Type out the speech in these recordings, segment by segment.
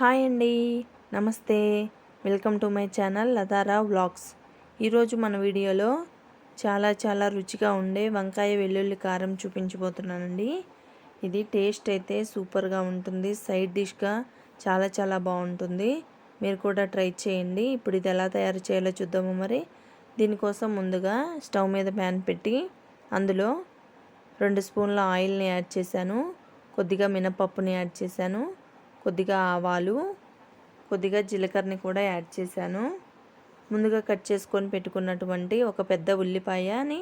Hi అండి, నమస్తే. Welcome to my channel Latara vlogs. ఈరోజు మన వీడియోలో చాలా రుచిగా ఉండే వంకాయ వెల్లుల్లి కారం చూపించబోతున్నానండి. ఇది టేస్ట్ అయితే సూపర్గా ఉంటుంది. సైడ్ డిష్గా చాలా బాగుంటుంది. మీరు కూడా ట్రై చేయండి. ఇప్పుడు ఇది ఎలా తయారు చేయాలో చూద్దాము. మరి దీనికోసం ముందుగా స్టవ్ మీద ప్యాన్ పెట్టి అందులో 2 స్పూన్ల ఆయిల్ని యాడ్ చేశాను. కొద్దిగా మినపప్పుని యాడ్ చేశాను. కొద్దిగా ఆవాలు, కొద్దిగా జీలకర్రని కూడా యాడ్ చేశాను. ముందుగా కట్ చేసుకొని పెట్టుకున్నటువంటి ఒక పెద్ద ఉల్లిపాయని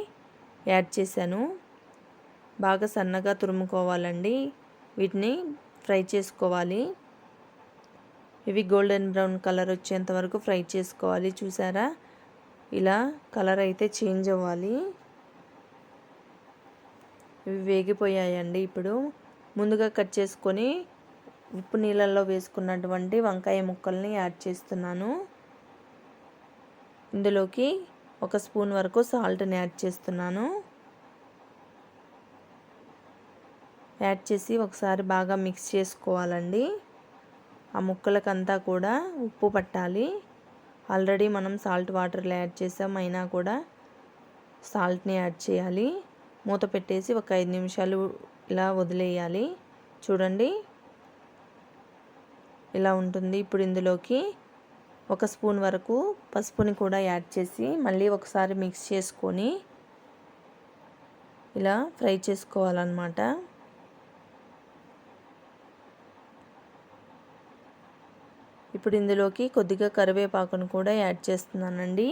యాడ్ చేశాను. బాగా సన్నగా తురుముకోవాలండి. వీటిని ఫ్రై చేసుకోవాలి. ఇవి గోల్డెన్ బ్రౌన్ కలర్ వచ్చేంత వరకు ఫ్రై చేసుకోవాలి. చూసారా, ఇలా కలర్ అయితే చేంజ్ అవ్వాలి. ఇవి వేగిపోయాయండి. ఇప్పుడు ముందుగా కట్ చేసుకొని ఉప్పు నీళ్ళల్లో వేసుకున్నటువంటి వంకాయ ముక్కల్ని యాడ్ చేస్తున్నాను. ఇందులోకి 1 స్పూన్ వరకు సాల్ట్ని యాడ్ చేస్తున్నాను. యాడ్ చేసి ఒకసారి బాగా మిక్స్ చేసుకోవాలండి. ఆ ముక్కలకంతా కూడా ఉప్పు పట్టాలి. ఆల్రెడీ మనం సాల్ట్ వాటర్లో యాడ్ చేసాం, అయినా కూడా సాల్ట్ని యాడ్ చేయాలి. మూత పెట్టేసి ఒక 5 నిమిషాలు ఇలా వదిలేయాలి. చూడండి, ఇలా ఉంటుంది. ఇప్పుడు ఇందులోకి 1 స్పూన్ వరకు పసుపుని కూడా యాడ్ చేసి మళ్ళీ ఒకసారి మిక్స్ చేసుకొని ఇలా ఫ్రై చేసుకోవాలన్నమాట. ఇప్పుడు ఇందులోకి కొద్దిగా కరివేపాకును కూడా యాడ్ చేస్తున్నానండి.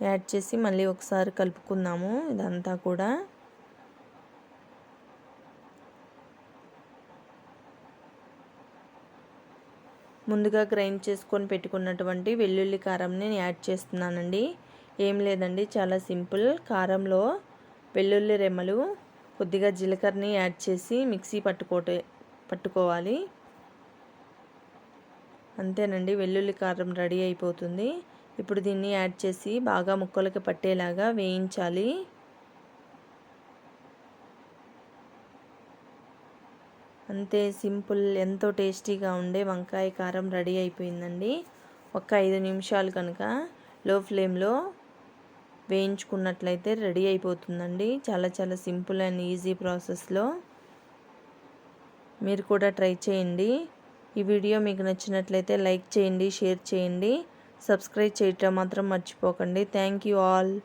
యాడ్ చేసి మళ్ళీ ఒకసారి కలుపుకుందాము ఇదంతా కూడా. ముందుగా గ్రైండ్ చేసుకొని పెట్టుకున్నటువంటి వెల్లుల్లి కారంని యాడ్ చేస్తున్నానండి. ఏం లేదండి, చాలా సింపుల్. కారంలో వెల్లుల్లి రెమ్మలు, కొద్దిగా జీలకర్రని యాడ్ చేసి మిక్సీ పట్టుకోవాలి. అంతేనండి, వెల్లుల్లి కారం రెడీ అయిపోతుంది. ఇప్పుడు దీన్ని యాడ్ చేసి బాగా ముక్కలకి పట్టేలాగా వేయించాలి. అంతే సింపుల్. ఎంతో టేస్టీగా ఉండే వంకాయ కారం రెడీ అయిపోయిందండి. ఒక 5 నిమిషాలు కనుక లో ఫ్లేమ్లో వేయించుకున్నట్లయితే రెడీ అయిపోతుందండి. చాలా సింపుల్ అండ్ ఈజీ ప్రాసెస్లో. మీరు కూడా ట్రై చేయండి. ఈ వీడియో మీకు నచ్చినట్లయితే లైక్ చేయండి, షేర్ చేయండి, సబ్స్క్రైబ్ చేయటం మాత్రం మర్చిపోకండి. Thank you all.